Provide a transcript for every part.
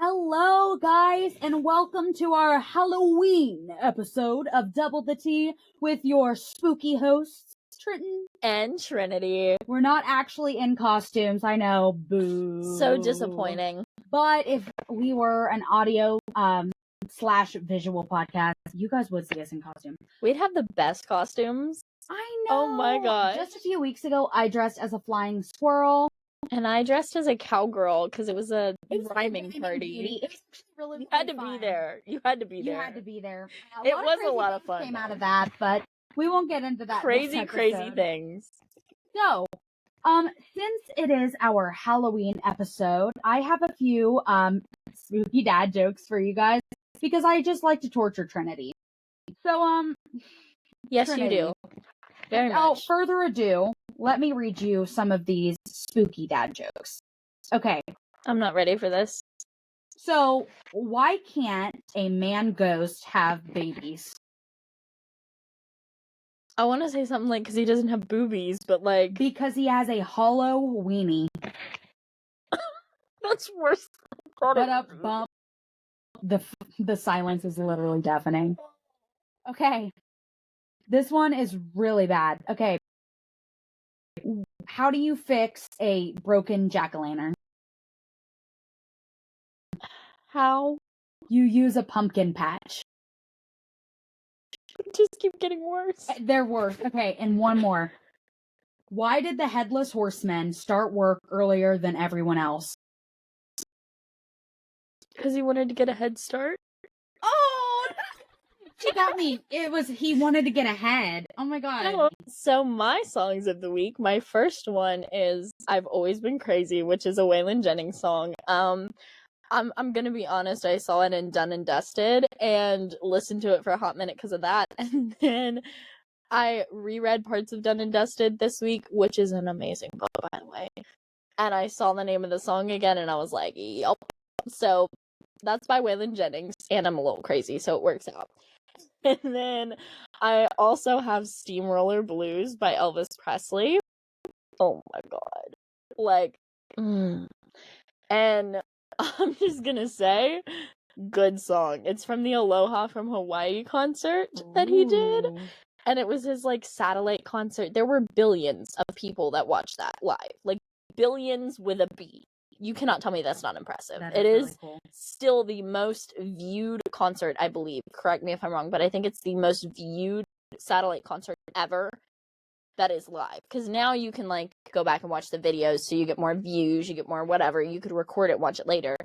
Hello, guys, and welcome to our Halloween episode of Double the Tea with your spooky hosts, Triton and Trinity. We're not actually in costumes, I know, boo. So disappointing. But if we were an audio slash visual podcast, you guys would see us in costume. We'd have the best costumes. I know. Oh my god. Just a few weeks ago, I dressed as a flying squirrel. And I dressed as a cowgirl because it was a rhyming party. It was really You had to fun. be there. You had to be there. You had to be there. It was a lot of fun. Came out of that, but we won't get into that. Crazy things. So, since it is our Halloween episode, I have a few spooky dad jokes for you guys because I just like to torture Trinity. So, yes, Trinity, you do. Very much. Without further ado, let me read you some of these spooky dad jokes. Okay. I'm not ready for this. So, why can't a man ghost have babies? I want to say something like, because he doesn't have boobies, but like... Because he has a hollow weenie. That's worse. But up bump. The silence is literally deafening. Okay. This one is really bad. Okay. How do you fix a broken jack-o'-lantern? How? You use a pumpkin patch. Just keep getting worse. They're worse. Okay, and one more. Why did the Headless Horseman start work earlier than everyone else? Because he wanted to get a head start? Oh! She got me. He wanted to get ahead. Oh my god. So my songs of the week, my first one is I've Always Been Crazy, which is a Waylon Jennings song. I'm gonna be honest, I saw it in Done and Dusted and listened to it for a hot minute because of that. And then I reread parts of Done and Dusted this week, which is an amazing book, by the way. And I saw the name of the song again and I was like, yup. So that's by Waylon Jennings, and I'm a little crazy, so it works out. And then I also have Steamroller Blues by Elvis Presley. Oh my god. Like, And I'm just gonna say, good song. It's from the Aloha from Hawaii concert that he did. And it was his, like, satellite concert. There were billions of people that watched that live. Like, billions with a B. You cannot tell me that's not impressive. It is really cool. Still the most viewed concert, I believe. Correct me if I'm wrong, but I think it's the most viewed satellite concert ever that is live. Because now you can, like, go back and watch the videos, so you get more views, you get more whatever. You could record it, watch it later.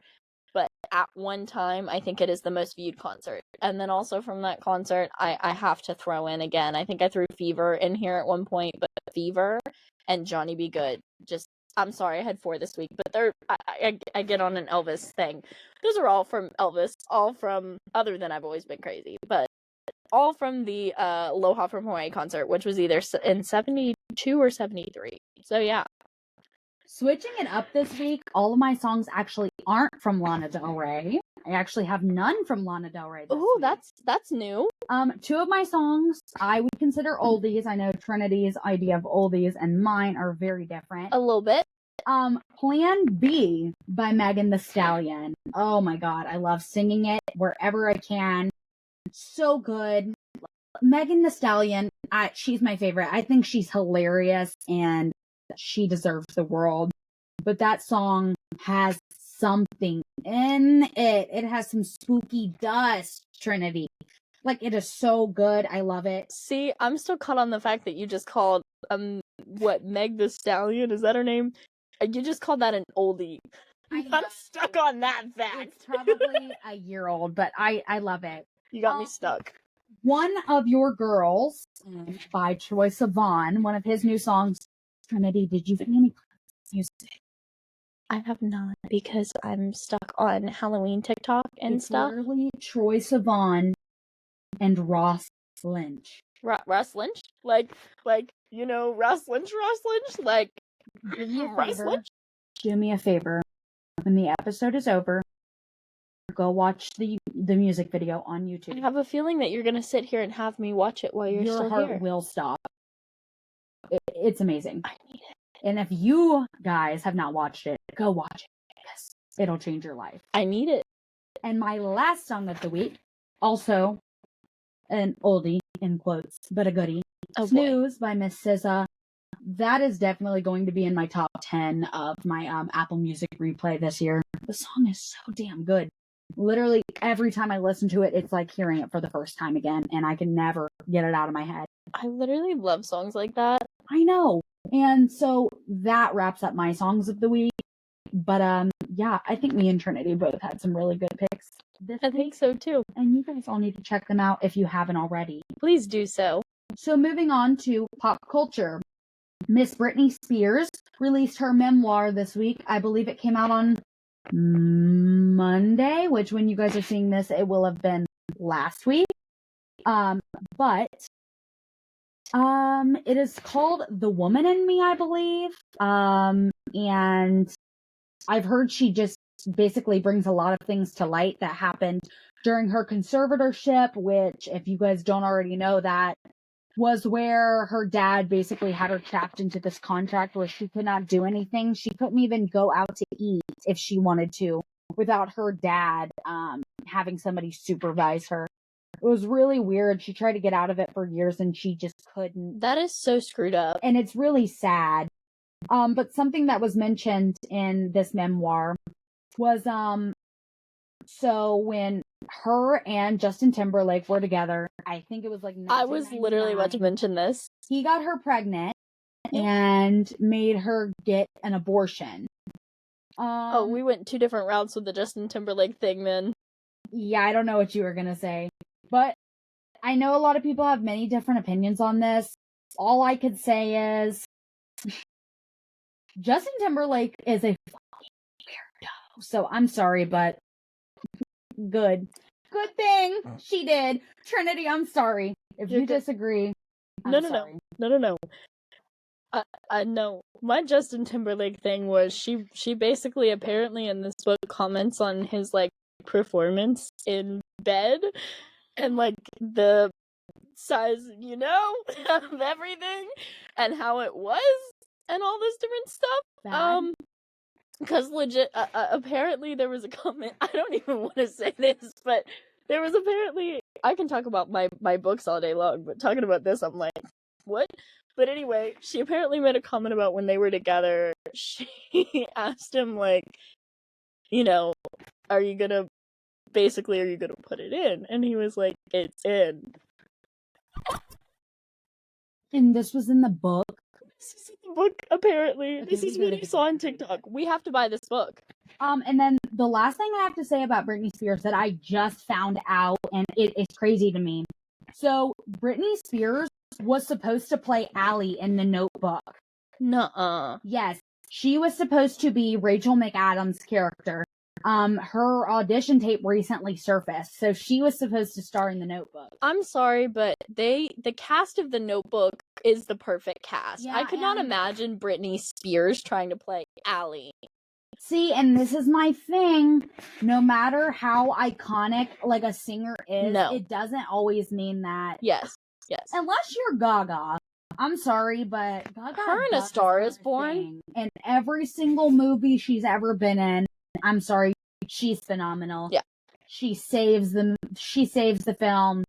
But at one time, I think it is the most viewed concert. And then also from that concert, I have to throw in again. I think I threw Fever in here at one point, but Fever and Johnny Be Good. I'm sorry, I had 4 this week, but I get on an Elvis thing. Those are all from Elvis, all from, other than I've Always Been Crazy, but all from the Aloha from Hawaii concert, which was either in 72 or 73. So yeah. Switching it up this week, all of my songs actually aren't from Lana Del Rey. I actually have none from Lana Del Rey this week. That's new. 2 of my songs I would consider oldies. I know Trinity's idea of oldies and mine are very different. A little bit. Plan B by Megan Thee Stallion. Oh my god, I love singing it wherever I can. So good. Megan Thee Stallion, she's my favorite. I think she's hilarious and she deserves the world. But that song has something in it. It has some spooky dust, Trinity. Like, it is so good. I love it. See, I'm still caught on the fact that you just called, Meg Thee Stallion, is that her name? You just called that an oldie. I'm stuck on that fact. It's probably a year old, but I love it. You got me stuck. One of Your Girls by Troye Sivan, one of his new songs. Trinity, did you see any music? I have not, because I'm stuck on Halloween TikTok and stuff. It's literally Troye Sivan and Ross Lynch. Ross Lynch? Like, you know, Ross Lynch? Like, do me a Ross favor. Lynch? Do me a favor. When the episode is over, go watch the music video on YouTube. I have a feeling that you're going to sit here and have me watch it while you're still here. Your heart will stop. It's amazing. I need it. And if you guys have not watched it, go watch it. Yes. It'll change your life. I need it. And my last song of the week, also an oldie, in quotes, but a goodie. Oh, Snooze by Miss SZA. That is definitely going to be in my top 10 of my Apple Music replay this year. The song is so damn good. Literally, every time I listen to it, it's like hearing it for the first time again, and I can never get it out of my head. I literally love songs like that. I know. And so that wraps up my songs of the week. But yeah, I think me and Trinity both had some really good picks this I week. think so too. And you guys all need to check them out if you haven't already. Please do so. So moving on to pop culture. Miss Britney Spears released her memoir this week. I believe it came out on Monday, which when you guys are seeing this, it will have been last week. But it is called The Woman in Me, I believe. And I've heard she just basically brings a lot of things to light that happened during her conservatorship, which, if you guys don't already know, that was where her dad basically had her trapped into this contract where she could not do anything. She couldn't even go out to eat if she wanted to without her dad having somebody supervise her. It was really weird. She tried to get out of it for years and she just couldn't. That is so screwed up. And it's really sad. But something that was mentioned in this memoir was, so when her and Justin Timberlake were together, I think it was like I was literally about to mention this. He got her pregnant and made her get an abortion. We went two different routes with the Justin Timberlake thing, then. Yeah, I don't know what you were gonna say. But I know a lot of people have many different opinions on this. All I could say is Justin Timberlake is a fucking weirdo. So I'm sorry, but good thing she did. Trinity, I'm sorry. If you disagree, I'm sorry. No. No. My Justin Timberlake thing was she basically apparently in this book comments on his like performance in bed and like the size, of everything and how it was and all this different stuff. Because legit, apparently there was a comment, I don't even want to say this, but there was apparently, I can talk about my books all day long, but talking about this, I'm like, what? But anyway, she apparently made a comment about when they were together, she asked him, like, are you gonna put it in? And he was like, it's in. And this was in the book? This is in the book, apparently. This is what I saw on TikTok. We have to buy this book. And then the last thing I have to say about Britney Spears that I just found out, and it is crazy to me. So, Britney Spears was supposed to play Allie in The Notebook. Nuh-uh. Yes, she was supposed to be Rachel McAdams' character. Her audition tape recently surfaced, so she was supposed to star in The Notebook. I'm sorry, but the cast of The Notebook is the perfect cast. Yeah, I could not imagine Britney Spears trying to play Allie. See, and this is my thing. No matter how iconic like a singer is, it doesn't always mean that. Yes. Unless you're Gaga. I'm sorry, but Gaga. Her in A Star Is Born. In every single movie she's ever been in. I'm sorry, she's phenomenal. Yeah. She saves the film,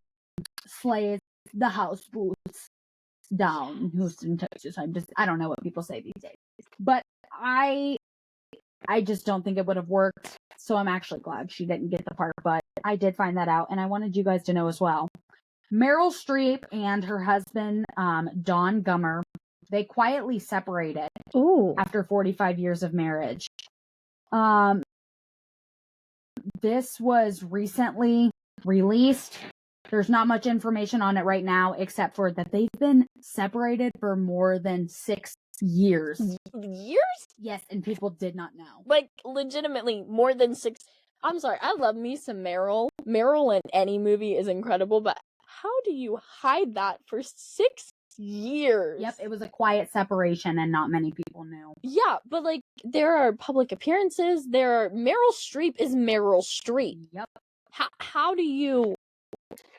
slays the house boots down in Houston, Texas. I don't know what people say these days. But I just don't think it would have worked. So I'm actually glad she didn't get the part, but I did find that out and I wanted you guys to know as well. Meryl Streep and her husband, Don Gummer, they quietly separated after 45 years of marriage. This was recently released. There's not much information on it right now, except for that they've been separated for more than 6 years. Years? Yes, and people did not know. Like, legitimately, more than 6. I'm sorry, I love me some Meryl. Meryl in any movie is incredible, but how do you hide that for 6 years? Yep, it was a quiet separation and not many people knew. Yeah, but like, there are public appearances, Meryl Streep is Meryl Streep. Yep. How do you...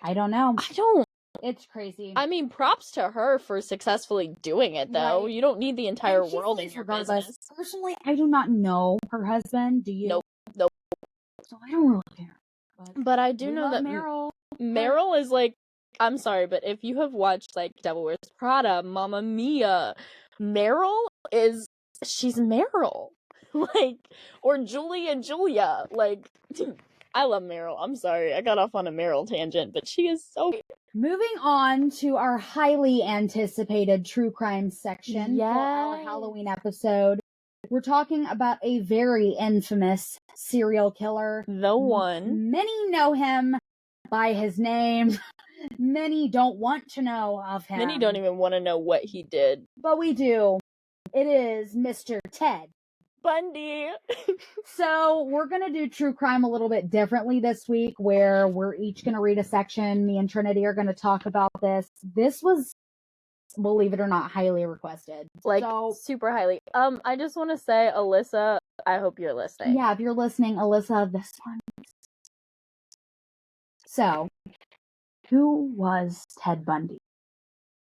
I don't know. It's crazy. I mean, props to her for successfully doing it, though. Right. You don't need the entire world in your business. Personally, I do not know her husband. Do you? Nope. So I don't really care. But I do we know love that MERYL. MERYL is like, I'm sorry, but if you have watched like Devil Wears Prada, Mamma Mia, MERYL she's MERYL. Like, or Julie and Julia. Like, I love MERYL. I'm sorry, I got off on a MERYL tangent, but she is so great. Moving on to our highly anticipated true crime section for our Yes. Halloween episode. We're talking about a very infamous serial killer. The one. Many know him by his name. Many don't want to know of him. Many don't even want to know what he did. But we do. It is Mr. Ted Bundy. So we're going to do true crime a little bit differently this week, where we're each going to read a section. Me and Trinity are going to talk about this. This was, believe it or not, highly requested. Like, super highly. I just want to say, Alyssa, I hope you're listening. Yeah, if you're listening, Alyssa, this one. So, who was Ted Bundy?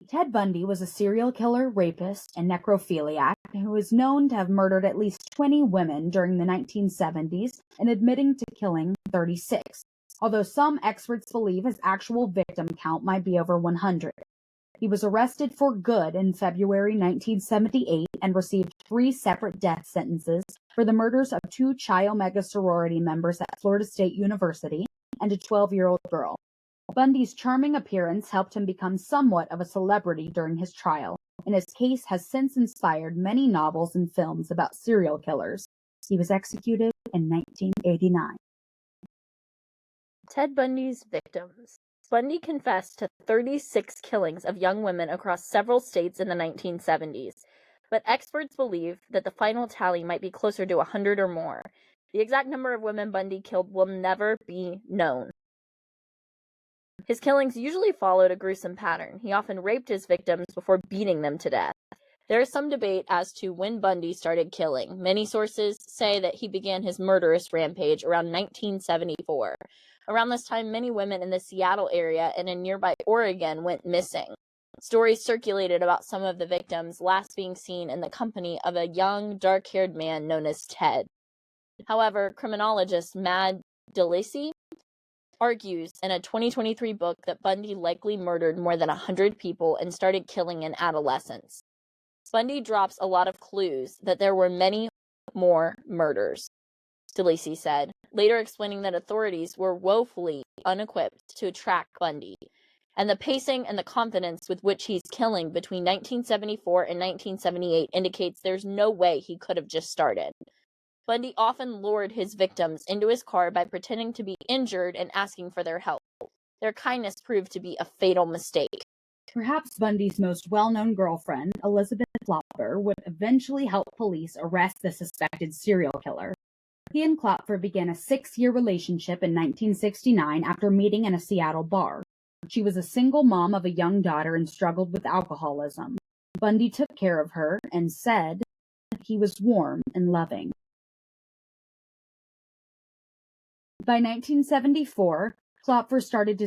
Ted Bundy was a serial killer, rapist, and necrophiliac who was known to have murdered at least 20 women during the 1970s and admitting to killing 36, although some experts believe his actual victim count might be over 100. He was arrested for good in February 1978 and received 3 separate death sentences for the murders of 2 Chi Omega sorority members at Florida State University and a 12-year-old girl. Bundy's charming appearance helped him become somewhat of a celebrity during his trial, and his case has since inspired many novels and films about serial killers. He was executed in 1989. Ted Bundy's victims. Bundy confessed to 36 killings of young women across several states in the 1970s, but experts believe that the final tally might be closer to 100 or more. The exact number of women Bundy killed will never be known. His killings usually followed a gruesome pattern. He often raped his victims before beating them to death. There is some debate as to when Bundy started killing. Many sources say that he began his murderous rampage around 1974. Around this time, many women in the Seattle area and in nearby Oregon went missing. Stories circulated about some of the victims last being seen in the company of a young, dark-haired man known as Ted. However, criminologist Mad DeLacy argues in a 2023 book that Bundy likely murdered more than 100 people and started killing in adolescence. Bundy drops a lot of clues that there were many more murders, DeLacy said, later explaining that authorities were woefully unequipped to track Bundy, and the pacing and the confidence with which he's killing between 1974 and 1978 indicates there's no way he could have just started. Bundy often lured his victims into his car by pretending to be injured and asking for their help. Their kindness proved to be a fatal mistake. Perhaps Bundy's most well-known girlfriend, Elizabeth Klopfer, would eventually help police arrest the suspected serial killer. He and Klopfer began a 6-year relationship in 1969 after meeting in a Seattle bar. She was a single mom of a young daughter and struggled with alcoholism. Bundy took care of her and said he was warm and loving. By 1974, Klopfer started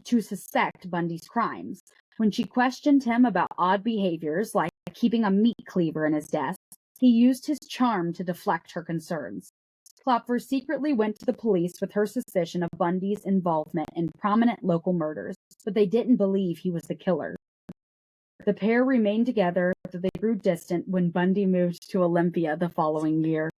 to suspect Bundy's crimes. When she questioned him about odd behaviors like keeping a meat cleaver in his desk, he used his charm to deflect her concerns. Klopfer secretly went to the police with her suspicion of Bundy's involvement in prominent local murders, but they didn't believe he was the killer. The pair remained together, though they grew distant when Bundy moved to Olympia the following year.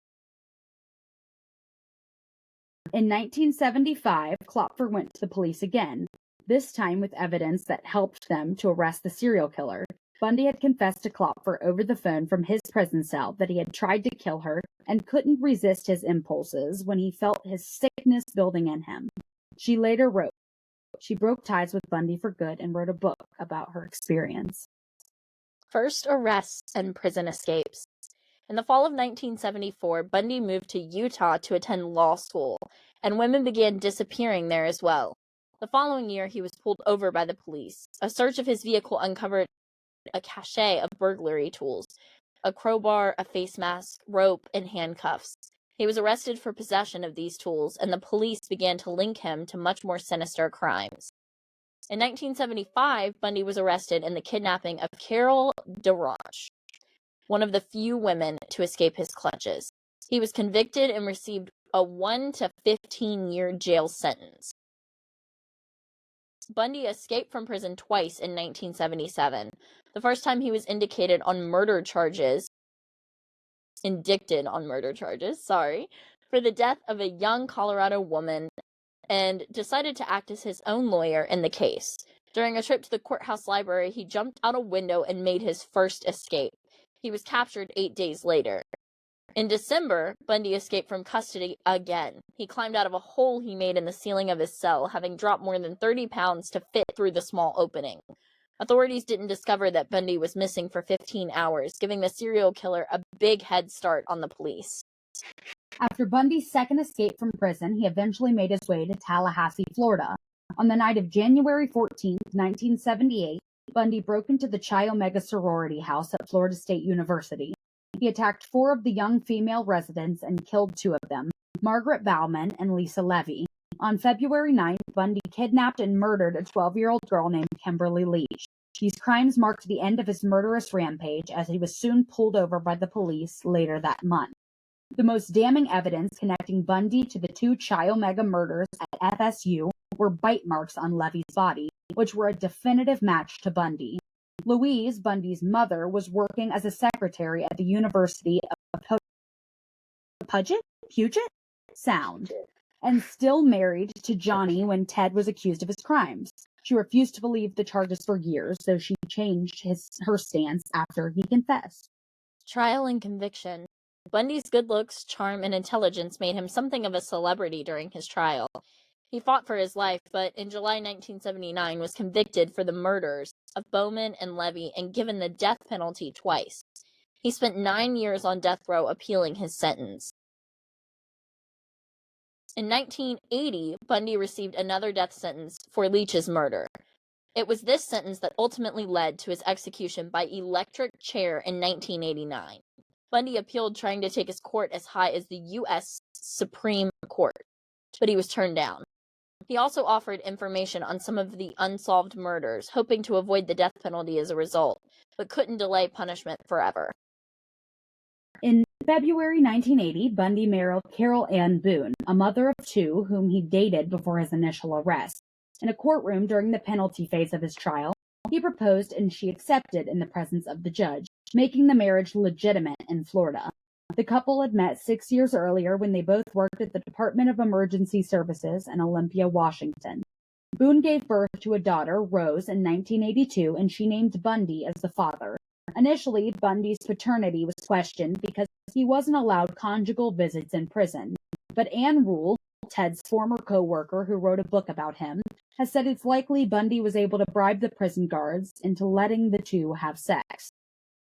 In 1975, Klopfer went to the police again, this time with evidence that helped them to arrest the serial killer. Bundy had confessed to Klopfer over the phone from his prison cell that he had tried to kill her and couldn't resist his impulses when he felt his sickness building in him. She later wrote, she broke ties with Bundy for good and wrote a book about her experience. First arrests and prison escapes. In the fall of 1974, Bundy moved to Utah to attend law school, and women began disappearing there as well. The following year, he was pulled over by the police. A search of his vehicle uncovered a cache of burglary tools, a crowbar, a face mask, rope, and handcuffs. He was arrested for possession of these tools, and the police began to link him to much more sinister crimes. In 1975, Bundy was arrested in the kidnapping of Carol DeRoche, one of the few women to escape his clutches. He was convicted and received a 1 to 15-year jail sentence. Bundy escaped from prison twice in 1977. The first time he was indicted on murder charges, for the death of a young Colorado woman, and decided to act as his own lawyer in the case. During a trip to the courthouse library, he jumped out a window and made his first escape. He was captured 8 days later. In December, Bundy escaped from custody again. He climbed out of a hole he made in the ceiling of his cell, having dropped more than 30 pounds to fit through the small opening. Authorities didn't discover that Bundy was missing for 15 hours, giving the serial killer a big head start on the police. After Bundy's second escape from prison, he eventually made his way to Tallahassee, Florida. On the night of January 14, 1978, Bundy broke into the Chi Omega sorority house at Florida State University. He attacked 4 of the young female residents and killed 2 of them, Margaret Bauman and Lisa Levy. On February 9th, Bundy kidnapped and murdered a 12-year-old girl named Kimberly Leach. These crimes marked the end of his murderous rampage, as he was soon pulled over by the police later that month. The most damning evidence connecting Bundy to the 2 Chi Omega murders at FSU were bite marks on Levy's body, which were a definitive match to Bundy. Louise, Bundy's mother, was working as a secretary at the University of Puget Sound, and still married to Johnny when Ted was accused of his crimes. She refused to believe the charges for years, though she changed her stance after he confessed. Trial and conviction. Bundy's good looks, charm, and intelligence made him something of a celebrity during his trial. He fought for his life, but in July 1979 was convicted for the murders of Bowman and Levy and given the death penalty twice. He spent 9 years on death row appealing his sentence. In 1980, Bundy received another death sentence for Leach's murder. It was this sentence that ultimately led to his execution by electric chair in 1989. Bundy appealed, trying to take his court as high as the U.S. Supreme Court, but he was turned down. He also offered information on some of the unsolved murders, hoping to avoid the death penalty as a result, but couldn't delay punishment forever. In February 1980, Bundy married Carol Ann Boone, a mother of 2 whom he dated before his initial arrest. In a courtroom during the penalty phase of his trial, he proposed and she accepted in the presence of the judge, making the marriage legitimate in Florida. The couple had met 6 years earlier when they both worked at the Department of Emergency Services in Olympia, Washington. Boone gave birth to a daughter, Rose, in 1982, and she named Bundy as the father. Initially, Bundy's paternity was questioned because he wasn't allowed conjugal visits in prison. But Ann Rule, Ted's former co-worker who wrote a book about him, has said it's likely Bundy was able to bribe the prison guards into letting the 2 have sex.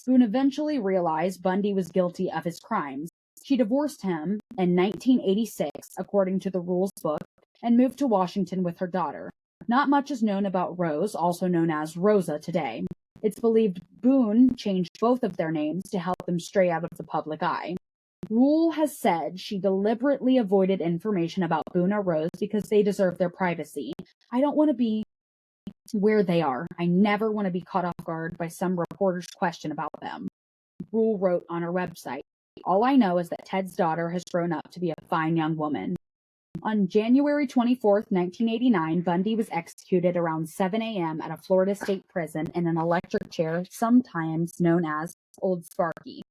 Boone eventually realized Bundy was guilty of his crimes. She divorced him in 1986, according to the Rules book, and moved to Washington with her daughter. Not much is known about Rose, also known as Rosa today. It's believed Boone changed both of their names to help them stray out of the public eye. Rule has said she deliberately avoided information about Boone or Rose because they deserve their privacy. I don't want to be where they are. I never want to be caught off guard by some reporter's question about them. Rule wrote on her website, "All I know is that Ted's daughter has grown up to be a fine young woman." On January 24, 1989, Bundy was executed around 7 a.m. at a Florida state prison in an electric chair, sometimes known as Old Sparky.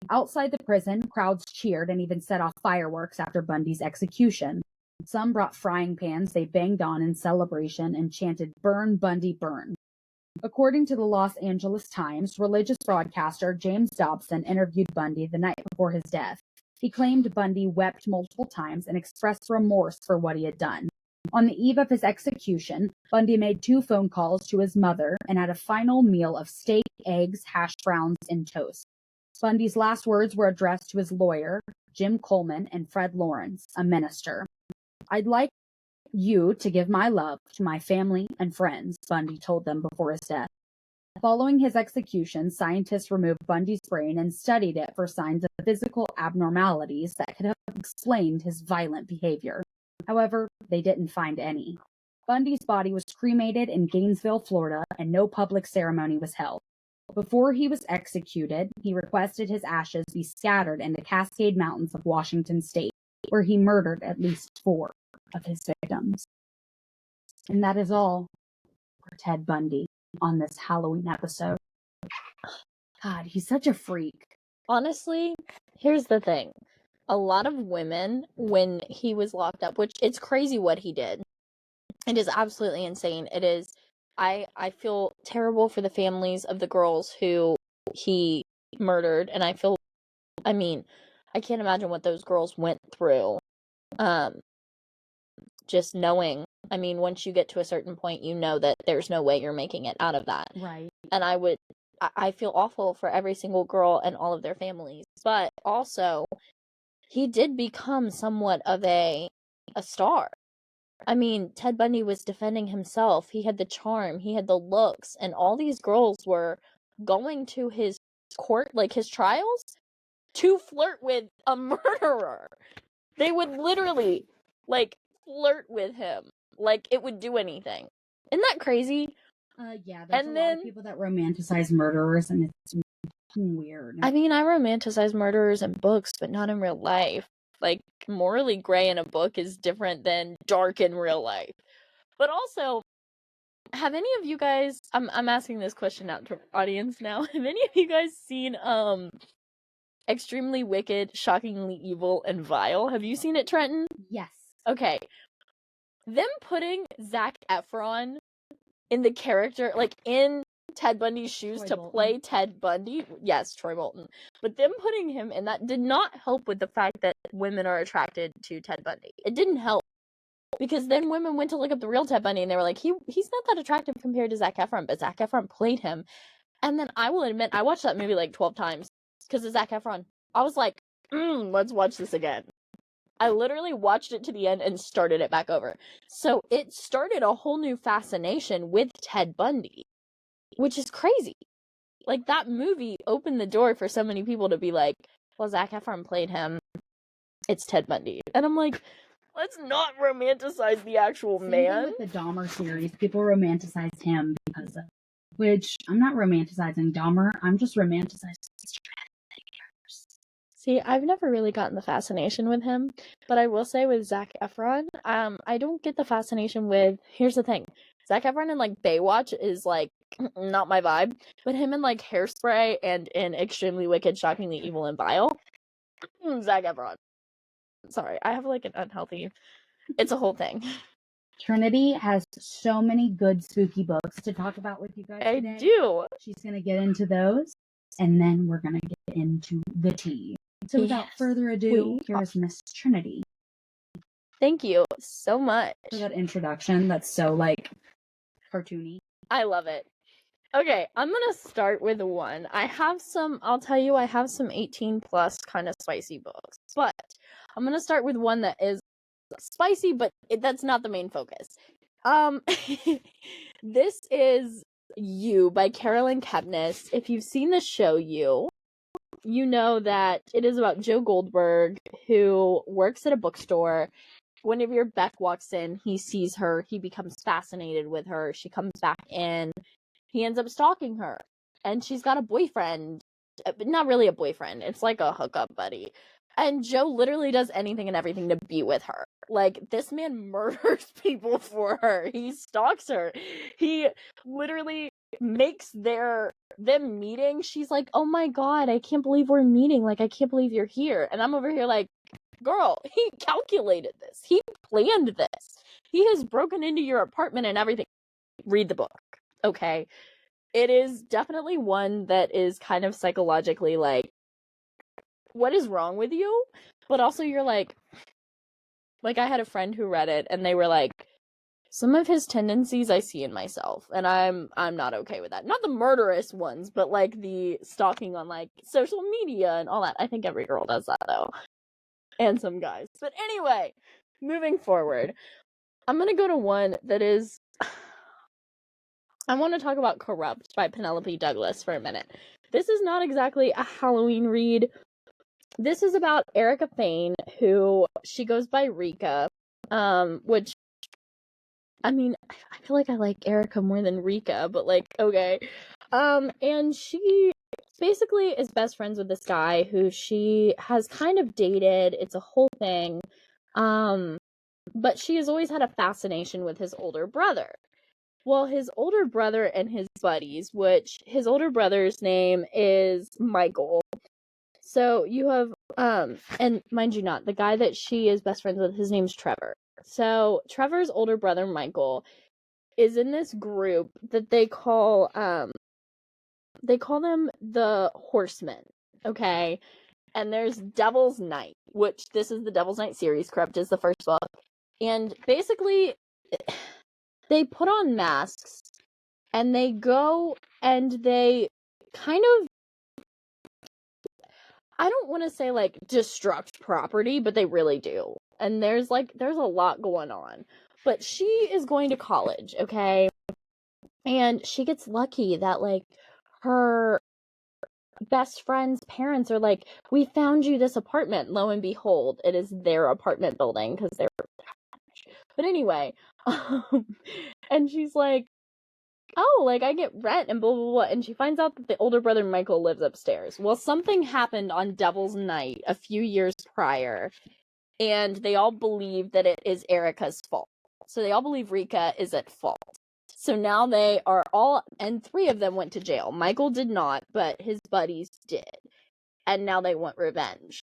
Outside the prison, crowds cheered and even set off fireworks after Bundy's execution. Some brought frying pans they banged on in celebration and chanted, "Burn, Bundy, burn." According to the Los Angeles Times, religious broadcaster James Dobson interviewed Bundy the night before his death. He claimed Bundy wept multiple times and expressed remorse for what he had done. On the eve of his execution, Bundy made 2 phone calls to his mother and had a final meal of steak, eggs, hash browns, and toast. Bundy's last words were addressed to his lawyer, Jim Coleman, and Fred Lawrence, a minister. "I'd like you to give my love to my family and friends," Bundy told them before his death. Following his execution, scientists removed Bundy's brain and studied it for signs of physical abnormalities that could have explained his violent behavior. However, they didn't find any. Bundy's body was cremated in Gainesville, Florida, and no public ceremony was held. Before he was executed, he requested his ashes be scattered in the Cascade Mountains of Washington state. where he murdered at least 4 of his victims. And that is all for Ted Bundy on this Halloween episode. God, he's such a freak. Honestly, here's the thing. A lot of women, when he was locked up, which it's crazy what he did. It is absolutely insane. It is. I feel terrible for the families of the girls who he murdered, and I can't imagine what those girls went through. Just knowing, once you get to a certain point, you know that there's no way you're making it out of that. Right. And I feel awful for every single girl and all of their families. But also, he did become somewhat of a star. Ted Bundy was defending himself. He had the charm, he had the looks, and all these girls were going to his court, like his trials, to flirt with a murderer. They would literally, flirt with him. Like, it would do anything. Isn't that crazy? Yeah, there's a lot of people that romanticize murderers, and it's weird. I romanticize murderers in books, but not in real life. Like, morally gray in a book is different than dark in real life. But also, have any of you guys, I'm asking this question out to our audience now, have any of you guys seen, Extremely Wicked, Shockingly Evil, and Vile? Have you seen it, Trenton? Yes. Okay. Them putting Zac Efron in the character, in Ted Bundy's shoes to play Ted Bundy. Yes, Troy Bolton. But them putting him in that did not help with the fact that women are attracted to Ted Bundy. It didn't help. Because then women went to look up the real Ted Bundy and they were like, he's not that attractive compared to Zac Efron, but Zac Efron played him. And then I will admit, I watched that movie 12 times because of Zac Efron. I was like, let's watch this again. I literally watched it to the end and started it back over. So it started a whole new fascination with Ted Bundy, which is crazy. That movie opened the door for so many people to be like, well, Zac Efron played him. It's Ted Bundy. And I'm like, let's not romanticize the actual man. With the Dahmer series, people romanticized him because of, which I'm not romanticizing Dahmer. I'm just romanticizing See, I've never really gotten the fascination with him, but I will say with Zac Efron, I don't get the fascination with, here's the thing, Zac Efron in Baywatch is not my vibe, but him in Hairspray and in Extremely Wicked, Shockingly Evil, and Vile, Zac Efron. Sorry, I have an unhealthy, it's a whole thing. Trinity has so many good spooky books to talk about with you guys today. I do. She's going to get into those, and then we're going to get into the tea. So without further ado, here's Miss Trinity. Thank you so much for that introduction. That's so cartoony. I love it. Okay, I'm gonna start with one. I have some 18 plus kind of spicy books, but I'm gonna start with one that is spicy, but that's not the main focus. This is You by Carolyn Kepnes. If you've seen the show you know that it is about Joe Goldberg, who works at a bookstore. Whenever Beck walks in, he sees her, he becomes fascinated with her, she comes back in, he ends up stalking her, and she's got a boyfriend, but not really a boyfriend, it's a hookup buddy, and Joe literally does anything and everything to be with her. This man murders people for her, he stalks her, he literally makes them meeting, she's like, oh my god, I can't believe we're meeting, I can't believe you're here, and I'm over here girl, he calculated this. He planned this. He has broken into your apartment and everything. Read the book, okay? It is definitely one that is kind of psychologically what is wrong with you? But also you're I had a friend who read it and they were some of his tendencies I see in myself, and I'm not okay with that. Not the murderous ones, but the stalking on social media and all that. I think every girl does that though. And some guys. But anyway, moving forward, I'm going to go to one that is... I want to talk about Corrupt by Penelope Douglas for a minute. This is not exactly a Halloween read. This is about Erica Fane, who she goes by Rika, which, I feel I like Erica more than Rika, but okay. And she basically is best friends with this guy who she has kind of dated. It's a whole thing. But she has always had a fascination with his older brother. Well, his older brother and his buddies, which his older brother's name is Michael. So you have, and mind you not, the guy that she is best friends with, his name's Trevor. So Trevor's older brother, Michael, is in this group that they call them the Horsemen, okay? And there's Devil's Night, which this is the Devil's Night series. Corrupt is the first book. And basically, they put on masks and they go and they kind of, I don't want to say like destruct property, but they really do. And there's a lot going on. But she is going to college, okay? And she gets lucky that like her best friend's parents are like, we found you this apartment. Lo and behold, it is their apartment building because they're. But anyway, and she's like, oh, like I get rent and blah blah blah, and she finds out that the older brother Michael lives upstairs. Well, something happened on Devil's Night a few years prior, and they all believe that it is Erica's fault. So they all believe Rika is at fault. So now they are all, and 3 of them went to jail. Michael did not, but his buddies did. And now they want revenge.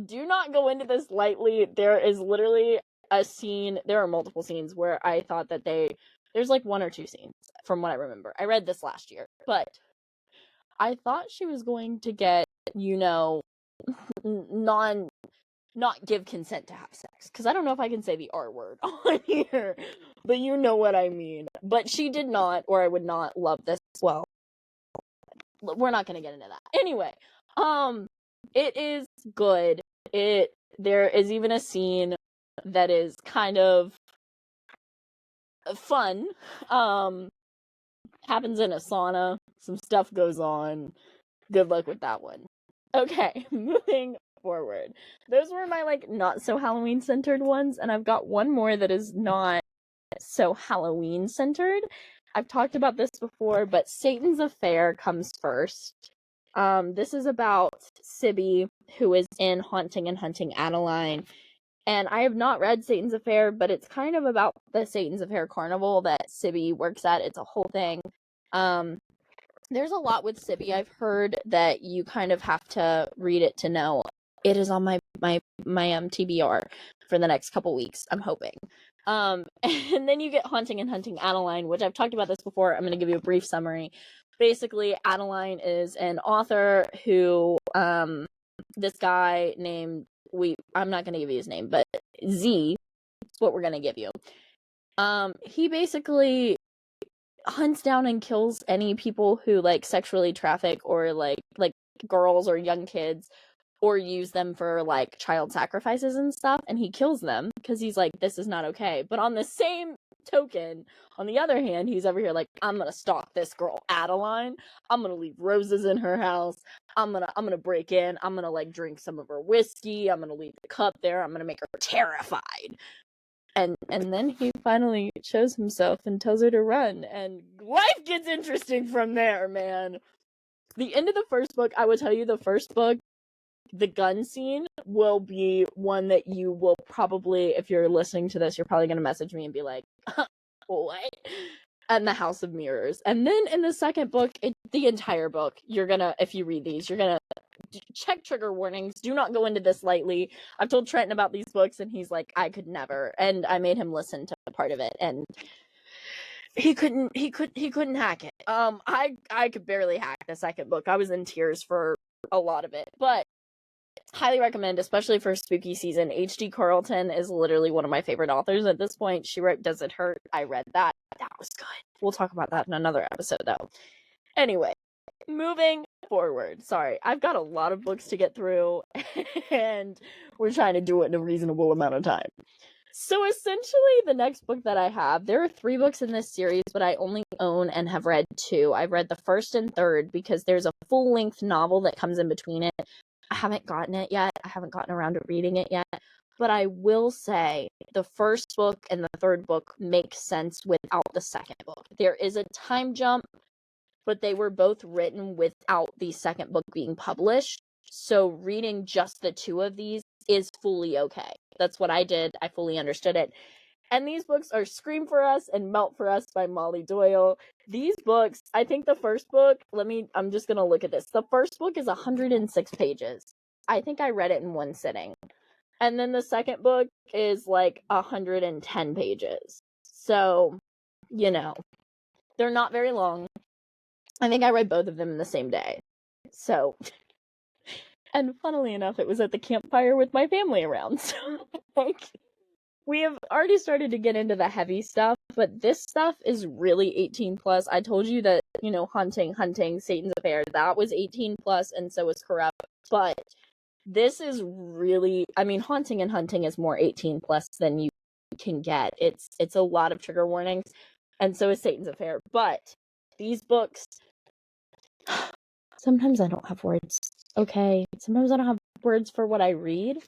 Do not go into this lightly. There is literally a scene, there are multiple scenes where I thought that there's like 1 or 2 scenes from what I remember. I read this last year, but I thought she was going to get, not give consent to have sex. Because I don't know if I can say the R word on here, but you know what I mean. But she did not, or I would not love this. Well, we're not going to get into that. Anyway, it is good. There is even a scene that is kind of fun. Happens in a sauna. Some stuff goes on. Good luck with that one. Okay, moving forward. Those were my like not so Halloween centered ones, and I've got one more that is not so Halloween centered. I've talked about this before, but Satan's Affair comes first. This is about Sibby, who is in Haunting and Hunting Adeline. And I have not read Satan's Affair, but it's kind of about the Satan's Affair carnival that Sibby works at. It's a whole thing. There's a lot with Sibby. I've heard that you kind of have to read it to know. It is on my TBR for the next couple weeks, I'm hoping. And then you get Haunting and Hunting Adeline, which I've talked about this before. I'm going to give you a brief summary. Basically, Adeline is an author who, this guy named, I'm not going to give you his name, but Z is what we're going to give you. He basically hunts down and kills any people who like sexually traffic or like girls or young kids or use them for like child sacrifices and stuff, and he kills them because he's like, this is not okay. But on the same token, on the other hand, he's over here like, I'm gonna stalk this girl Adeline, I'm gonna leave roses in her house, I'm gonna break in, I'm gonna like drink some of her whiskey, I'm gonna leave the cup there, I'm gonna make her terrified. And then he finally shows himself and tells her to run, and life gets interesting from there, man. The end of the first book, I will tell you, the first book, the gun scene will be one that you will probably, if you're listening to this, you're probably going to message me and be like, what? And the House of Mirrors. And then in the second book, the entire book, you're going to, if you read these, you're going to check trigger warnings. Do not go into this lightly. I've told Trenton about these books and he's like, I could never. And I made him listen to part of it and he couldn't hack it. I could barely hack the second book. I was in tears for a lot of it, but highly recommend, especially for spooky season. H.D. Carlton is literally one of my favorite authors at this point. She wrote Does It Hurt? I read that. That was good. We'll talk about that in another episode, though. Anyway, moving forward. Sorry, I've got a lot of books to get through, and we're trying to do it in a reasonable amount of time. So essentially, the next book that I have, there are 3 books in this series, but I only own and have read 2. I've read the first and third because there's a full-length novel that comes in between it. I haven't gotten it yet. I haven't gotten around to reading it yet. But I will say the first book and the third book make sense without the second book. There is a time jump but they were both written without the second book being published. So reading just the two of these is fully okay. That's what I did. I fully understood it. And these books are Scream for Us and Melt for Us by Molly Doyle. These books, I think the first book, I'm just going to look at this. The first book is 106 pages. I think I read it in one sitting. And then the second book is like 110 pages. So, you know, they're not very long. I think I read both of them in the same day. So, and funnily enough, it was at the campfire with my family around. So, like, we have already started to get into the heavy stuff, but this stuff is really 18 plus. I told you that, you know, Hunting, Satan's Affair, that was 18 plus, and so was Corrupt. But this is really, I mean, Haunting and Hunting is more 18 plus than you can get. It's a lot of trigger warnings, and so is Satan's Affair. But these books, sometimes I don't have words, okay? Sometimes I don't have words for what I read.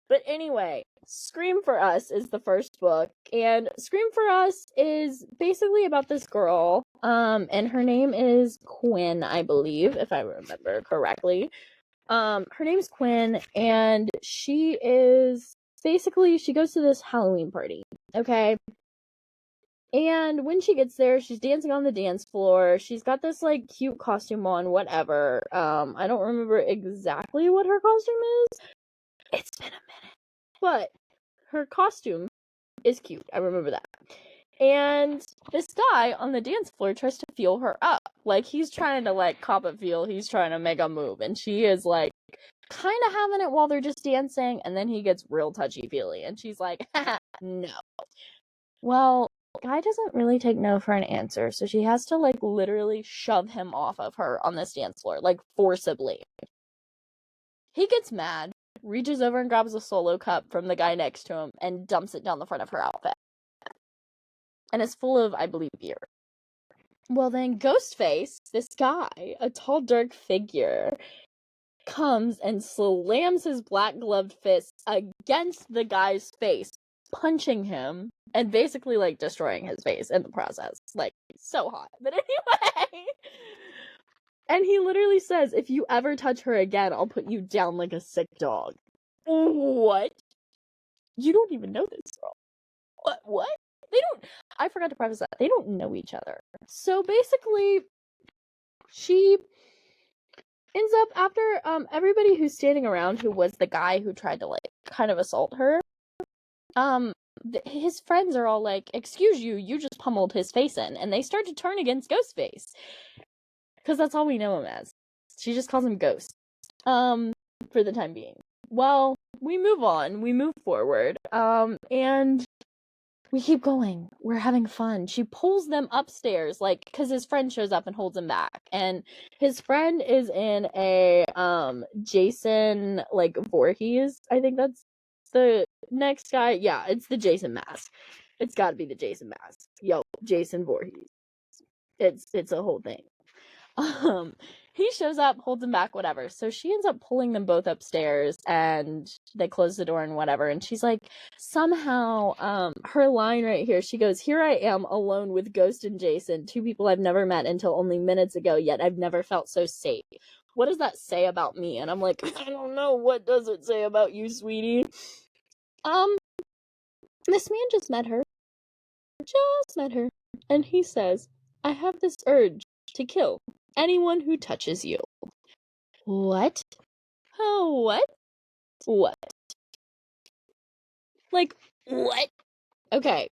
But anyway, Scream for Us is the first book, and Scream for Us is basically about this girl, and her name is Quinn, I believe, if I remember correctly. Her name's Quinn, and she goes to this Halloween party, okay? And when she gets there, she's dancing on the dance floor. She's got this, like, cute costume on, whatever. I don't remember exactly what her costume is. It's been a minute. But her costume is cute. I remember that. And this guy on the dance floor tries to feel her up. Like, he's trying to, like, cop a feel. He's trying to make a move. And she is, like, kind of having it while they're just dancing. And then he gets real touchy-feely. And she's like, haha, no. Well, guy doesn't really take no for an answer. So she has to, like, literally shove him off of her on this dance floor. Like, forcibly. He gets mad, reaches over and grabs a Solo cup from the guy next to him, and dumps it down the front of her outfit. And it's full of, I believe, beer. Well, then Ghostface, this guy, a tall, dark figure, comes and slams his black-gloved fist against the guy's face, punching him, and basically, like, destroying his face in the process. Like, so hot. But anyway... And he literally says, if you ever touch her again, I'll put you down like a sick dog. What? You don't even know this girl. What? I forgot to preface that. They don't know each other. So basically, she ends up, after everybody who's standing around, who was the guy who tried to, like, kind of assault her, his friends are all like, excuse you, you just pummeled his face in. And they start to turn against Ghostface. Because that's all we know him as. She just calls him Ghost. For the time being. Well, we move on. We move forward. And we keep going. We're having fun. She pulls them upstairs, like, because his friend shows up and holds him back. And his friend is in a, Jason, like, Voorhees. I think that's the next guy. Yeah, it's the Jason mask. It's gotta be the Jason mask. Yo, Jason Voorhees. It's a whole thing. He shows up, holds him back, whatever. So she ends up pulling them both upstairs, and they close the door and whatever. And she's like, somehow, her line right here, she goes, here I am alone with Ghost and Jason, two people I've never met until only minutes ago, yet I've never felt so safe. What does that say about me? And I'm like, I don't know. What does it say about you, sweetie? This man just met her. And he says, I have this urge to kill anyone who touches you. What? Oh, what? What? Like, what? Okay.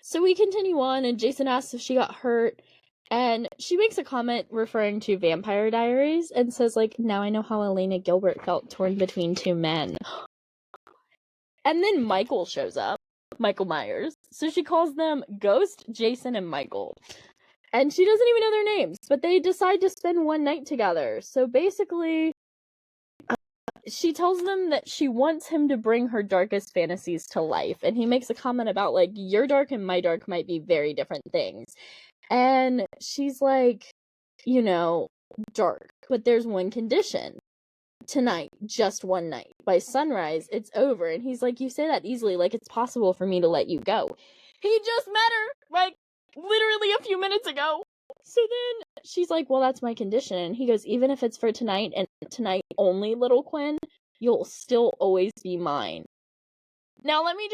So we continue on, and Jason asks if she got hurt, and she makes a comment referring to Vampire Diaries, and says, like, now I know how Elena Gilbert felt torn between two men. And then Michael shows up. Michael Myers. So she calls them Ghost, Jason, and Michael. And she doesn't even know their names, but they decide to spend one night together. So basically, she tells them that she wants him to bring her darkest fantasies to life. And he makes a comment about, like, your dark and my dark might be very different things. And she's like, you know, dark. But there's one condition. Tonight, just one night. By sunrise, it's over. And he's like, you say that easily, like it's possible for me to let you go. He just met her, like, literally a few minutes ago. So then she's like, well, that's my condition. And he goes, even if it's for tonight and tonight only, little Quinn, you'll still always be mine. Now, let me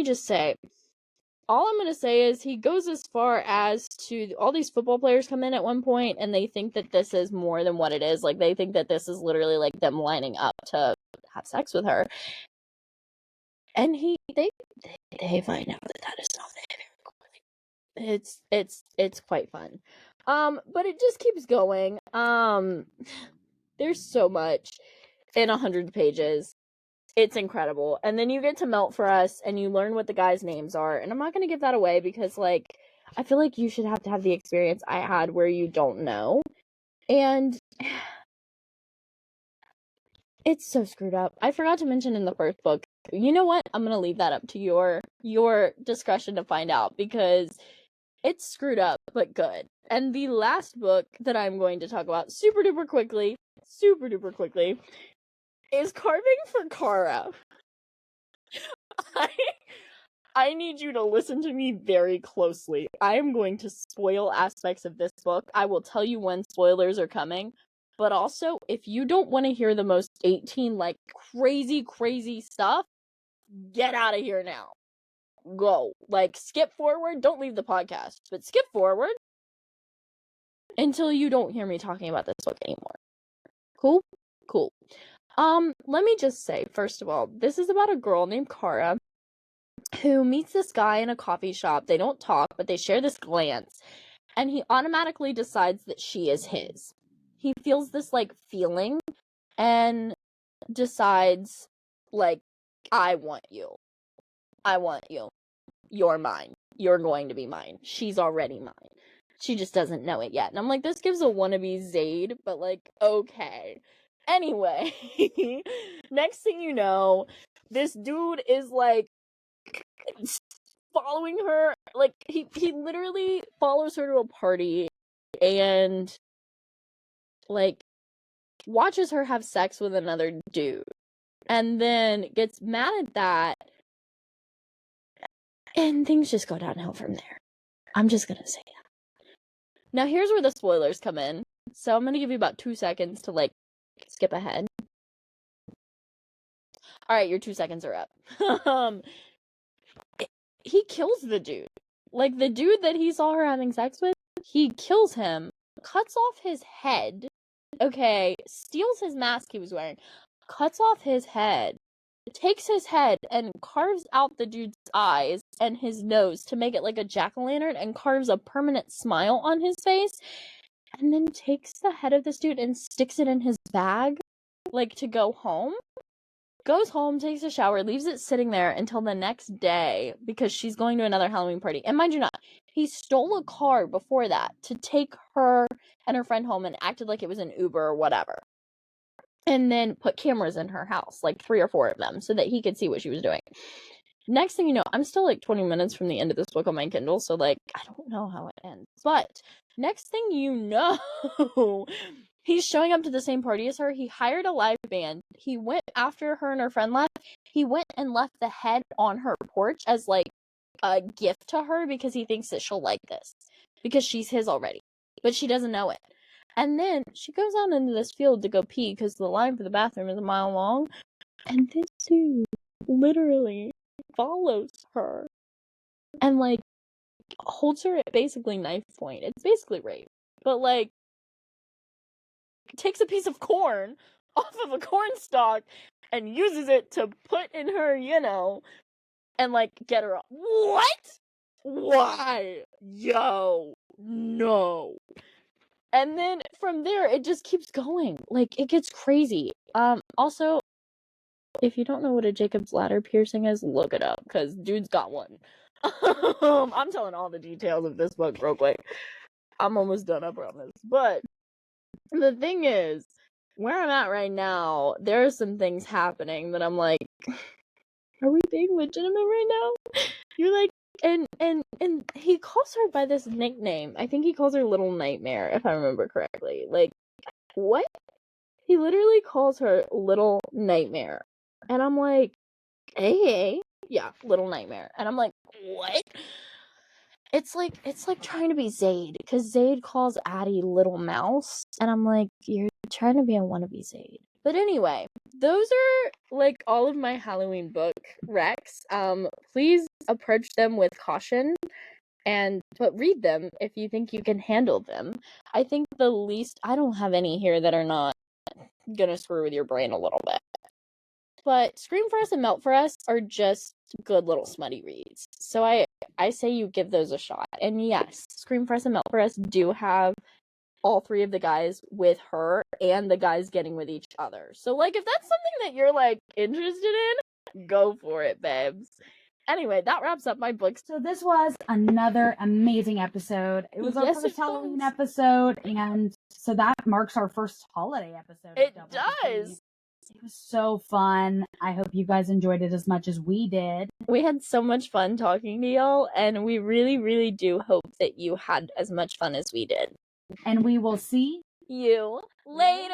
just say, all I'm going to say is he goes as far as to, all these football players come in at one point and they think that this is more than what it is. Like, they think that this is literally like them lining up to have sex with her. And they find out that is not very quickly. It's quite fun. But it just keeps going. There's so much in 100 pages. It's incredible. And then you get to Melt for Us and you learn what the guys' names are. And I'm not going to give that away because, like, I feel like you should have to have the experience I had where you don't know. And it's so screwed up. I forgot to mention in the first book, you know what? I'm going to leave that up to your discretion to find out because it's screwed up, but good. And the last book that I'm going to talk about super duper quickly, is Carving for Kara. I need you to listen to me very closely. I am going to spoil aspects of this book. I will tell you when spoilers are coming. But also, if you don't want to hear the most 18, like, crazy stuff, get out of here now. Go. Like, skip forward. Don't leave the podcast, but skip forward until you don't hear me talking about this book anymore. Cool? Cool. Let me just say, first of all, this is about a girl named Kara who meets this guy in a coffee shop. They don't talk, but they share this glance, and he automatically decides that she is his. He feels this, like, feeling, and decides, like, I want you. You're mine. You're going to be mine. She's already mine. She just doesn't know it yet. And I'm like, this gives a wannabe Zayd, but, like, okay. Anyway, next thing you know, this dude is, like, following her. Like, he literally follows her to a party and, like, watches her have sex with another dude. And then gets mad at that. And things just go downhill from there. I'm just gonna say that. Now, here's where the spoilers come in. So I'm gonna give you about 2 seconds to, like, skip ahead. Alright, your 2 seconds are up. He kills the dude. Like, the dude that he saw her having sex with, he kills him, cuts off his head, okay, steals his mask he was wearing, cuts off his head, takes his head and carves out the dude's eyes and his nose to make it like a jack-o'-lantern and carves a permanent smile on his face, and then takes the head of this dude and sticks it in his bag, like, to go home. Goes home, takes a shower, leaves it sitting there until the next day because she's going to another Halloween party. And mind you not, he stole a car before that to take her and her friend home and acted like it was an Uber or whatever. And then put cameras in her house, like 3 or 4 of them, so that he could see what she was doing. Next thing you know, I'm still like 20 minutes from the end of this book on my Kindle, so, like, I don't know how it ends. But next thing you know, he's showing up to the same party as her. He hired a live band. He went after her and her friend left. He went and left the head on her porch as, like, a gift to her because he thinks that she'll like this. Because she's his already. But she doesn't know it. And then she goes out into this field to go pee because the line for the bathroom is a mile long. And this dude literally follows her and, like, holds her at basically knife point. It's basically rape. But, like, takes a piece of corn off of a corn stalk and uses it to put in her, you know, and, like, get her up. What? Why? Yo. No. And then from there, it just keeps going. Like, it gets crazy. Also, if you don't know what a Jacob's Ladder piercing is, look it up, because dude's got one. I'm telling all the details of this book real quick. I'm almost done, I promise. But the thing is, where I'm at right now, there are some things happening that I'm like, are we being legitimate right now? You're like, and he calls her by this nickname. I think he calls her Little Nightmare, if I remember correctly. Like, what? He literally calls her Little Nightmare. And I'm like, hey, yeah, Little Nightmare. And I'm like, what? It's like trying to be Zayd, because Zayd calls Addie Little Mouse, and I'm like, you're trying to be a wannabe Zayd. But anyway, those are like all of my Halloween book recs. Please approach them with caution, but read them if you think you can handle them. I think I don't have any here that are not gonna screw with your brain a little bit. But Scream for Us and Melt for Us are just good little smutty reads. So I say you give those a shot. And yes, Scream for Us and Melt for Us do have all three of the guys with her and the guys getting with each other. So, like, if that's something that you're, like, interested in, go for it, babes. Anyway, that wraps up my books. So this was another amazing episode. It was our first Halloween episode, and so that marks our first holiday episode. It does. It was so fun. I hope you guys enjoyed it as much as we did. We had so much fun talking to y'all, and we really, really do hope that you had as much fun as we did. And we will see you later.